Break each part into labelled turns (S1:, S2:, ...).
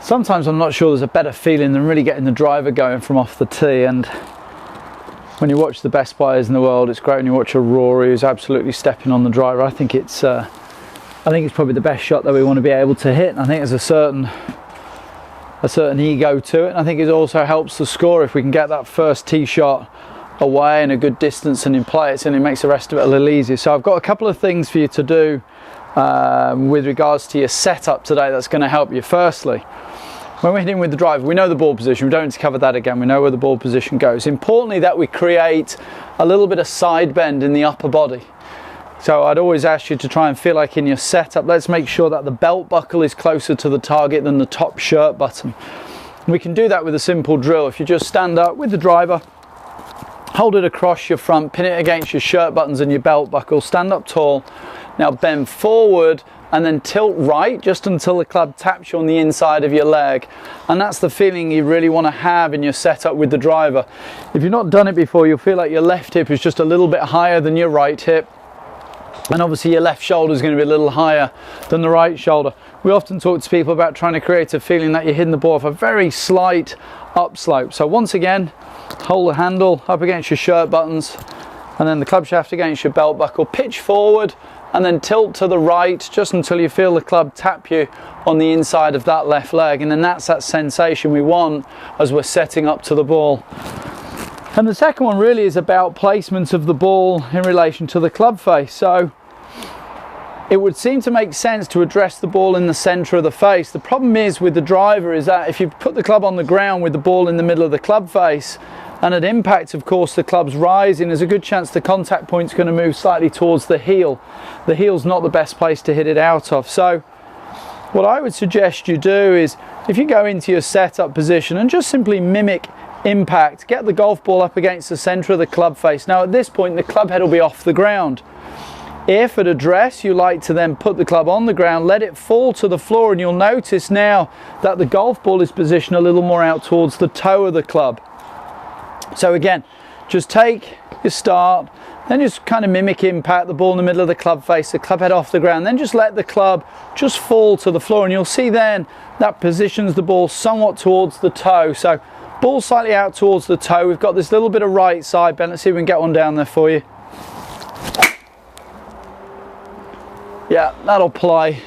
S1: sometimes I'm not sure there's a better feeling than really getting the driver going from off the tee. And when you watch the best players in the world, it's great when you watch a Rory who's absolutely stepping on the driver. I think it's probably the best shot that we want to be able to hit. And I think there's a certain ego to it. And I think it also helps the score if we can get that first tee shot away and a good distance and in play, and it makes the rest of it a little easier. So I've got a couple of things for you to do with regards to your setup today that's going to help you. Firstly, when we're hitting with the driver, we know the ball position. We don't need to cover that again. We know where the ball position goes. Importantly, that we create a little bit of side bend in the upper body. So I'd always ask you to try and feel like in your setup, let's make sure that the belt buckle is closer to the target than the top shirt button. We can do that with a simple drill. If you just stand up with the driver, hold it across your front, pin it against your shirt buttons and your belt buckle, stand up tall. Now bend forward and then tilt right just until the club taps you on the inside of your leg. And that's the feeling you really want to have in your setup with the driver. If you've not done it before, you'll feel like your left hip is just a little bit higher than your right hip. And obviously your left shoulder is going to be a little higher than the right shoulder. We often talk to people about trying to create a feeling that you're hitting the ball off a very slight upslope. So once again, hold the handle up against your shirt buttons and then the club shaft against your belt buckle. Pitch forward and then tilt to the right just until you feel the club tap you on the inside of that left leg. And then that's that sensation we want as we're setting up to the ball. And the second one really is about placement of the ball in relation to the club face. So it would seem to make sense to address the ball in the center of the face. The problem is with the driver is that if you put the club on the ground with the ball in the middle of the club face, and at impact, of course, the club's rising, there's a good chance the contact point's going to move slightly towards the heel. The heel's not the best place to hit it out of. So what I would suggest you do is, if you go into your setup position and just simply mimic impact, get the golf ball up against the center of the club face. Now at this point, the club head will be off the ground. If at address you like to then put the club on the ground, let it fall to the floor, and you'll notice now that the golf ball is positioned a little more out towards the toe of the club. So again, just take your start, then just kind of mimic impact, the ball in the middle of the club face, the club head off the ground, then just let the club just fall to the floor, and you'll see then that positions the ball somewhat towards the toe. So ball slightly out towards the toe. We've got this little bit of right side bend. Let's see if we can get one down there for you. Yeah, that'll play.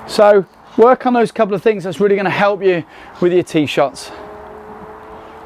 S1: So work on those couple of things. That's really going to help you with your tee shots.